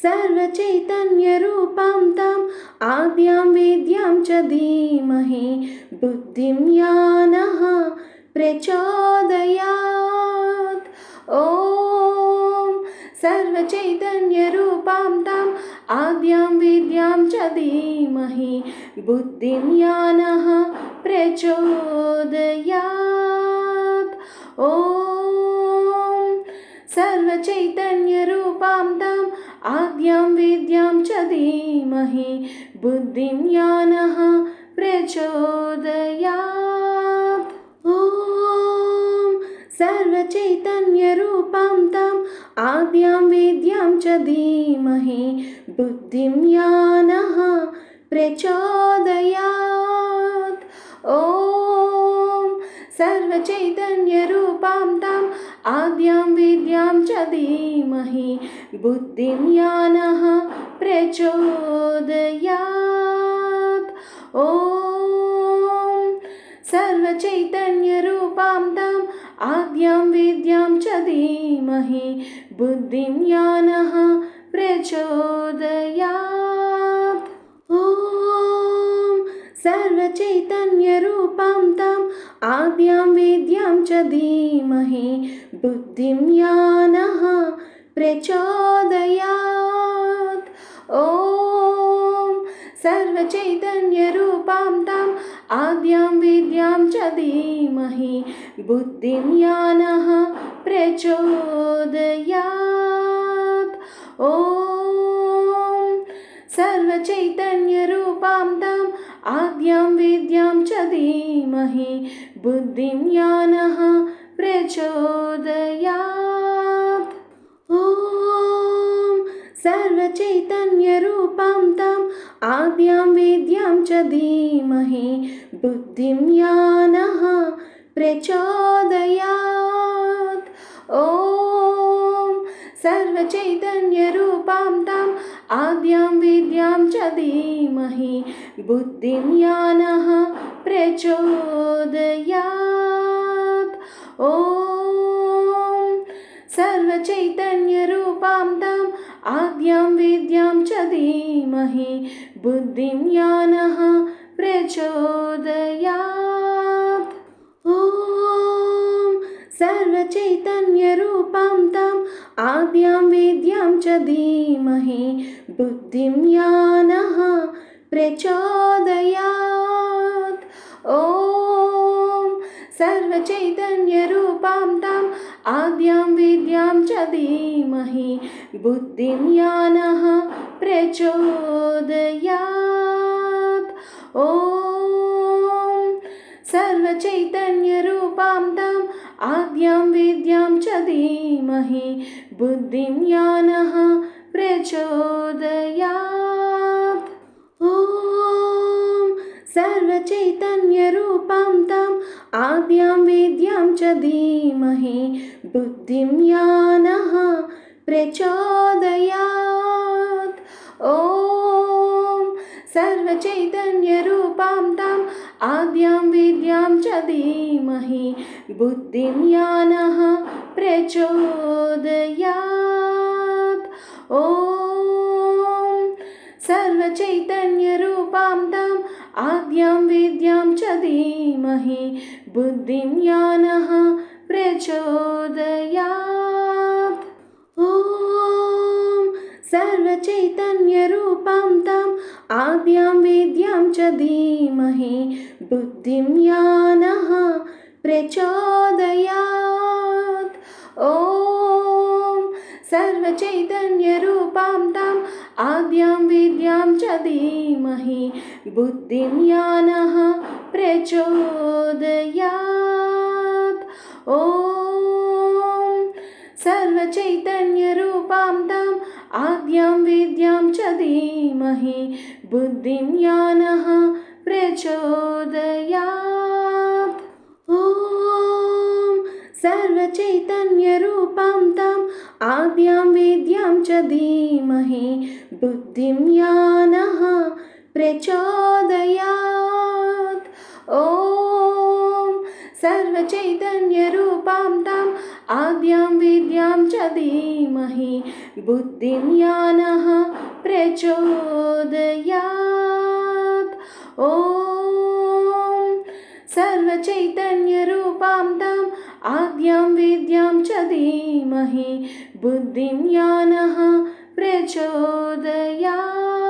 सर्वचैतन्यरूपां ताम् आद्यां वेद्यां च धीमहि बुद्धिं या नः प्रचोदयात्। ॐ सर्वचैतन्यरूपां ताम् आद्यां वेद्यां च धीमहि बुद्धिं या नः प्रचोदयात्। ॐ सर्वचैतन्यरूपां ताम् आद्यां वेद्यां च धीमहि बुद्धिं या नः प्रचोदयात्। ॐ सर्वचैतन्यरूपां ताम् आद्यां वेद्यां च धीमहि बुद्धिं या नः प्रचोदयात्। ॐ सर्वचैतन्यरूपां ताम् आद्यां वेद्यां च धीमहि बुद्धिं या नः प्रचोदयात्। ॐ सर्वचैतन्यरूपां ताम् आद्यां वेद्यां च धीमहि बुद्धिं या नः प्रचोदयात्। ॐ सर्वचैतन्यरूपां ताम् आद्यां वेद्यां च धीमहि बुद्धिं या नः प्रचोदयात्। ॐ सर्वचैतन्यरूपां ताम् आद्यां वेद्यां च धीमहि बुद्धिं या नः प्रचोदयात्। ॐ सर्वचैतन्यरूपां ताम् आद्यां वेद्यां च धीमहि बुद्धिं या नः प्रचोदयात्। ॐ सर्वचैतन्यरूपां ताम् आद्यां वेद्यां च धीमहि बुद्धिं या नः प्रचोदयात्। ॐ सर्वचैतन्यरूपां ताम् आद्यां वेद्यां च धीमहि बुद्धिं या नः प्रचोदयात्। ॐ सर्वचैतन्यरूपां ताम् आद्यां वेद्यां च धीमहि बुद्धिं या नः प्रचोदयात्। ॐ सर्वचैतन्यरूपां ताम् आद्यां वेद्यां च धीमहि बुद्धिं या नः प्रचोदयात्। ॐ सर्वचैतन्यरूपां ताम् आद्यां वेद्यां च धीमहि बुद्धिं या नः प्रचोदयात्। ॐ सर्वचैतन्यरूपां ताम् आद्यां वेद्यां च धीमहि बुद्धिं या नः प्रचोदयात्। ॐ सर्वचैतन्यरूपां ताम् आद्यां वेद्यां च धीमहि बुद्धिं या नः प्रचोदयात्। ॐ सर्वचैतन्यरूपां ताम् आद्यां वेद्यां च धीमहि बुद्धिं या नः प्रचोदयात्। ॐ सर्वचैतन्यरूपां ताम् आद्यां वेद्यां च धीमहि बुद्धिं या नः प्रचोदयात्। ॐ सर्वचैतन्यरूपां ताम् आद्यां वेद्यां च धीमहि बुद्धिं या नः प्रचोदयात्। ॐ सर्वचैतन्यरूपां ताम् आद्यां वेद्यां च धीमहि बुद्धिं या नः प्रचोदयात्। ॐ सर्वचैतन्यरूपां ताम् आद्यां वेद्यां च धीमहि बुद्धिं या नः प्रचोदयात्। ॐ सर्वचैतन्यरूपां ताम् आद्यां वेद्यां च धीमहि बुद्धिं या नः प्रचोदयात्। ॐ सर्वचैतन्यरूपां ताम् आद्यां विद्यां च धीमहि बुद्धिं यानः प्रचोदयात्। ॐ सर्वचैतन्यरूपां ताम् आद्यां विद्यां च धीमहि बुद्धिं यानः प्रचोदयात्।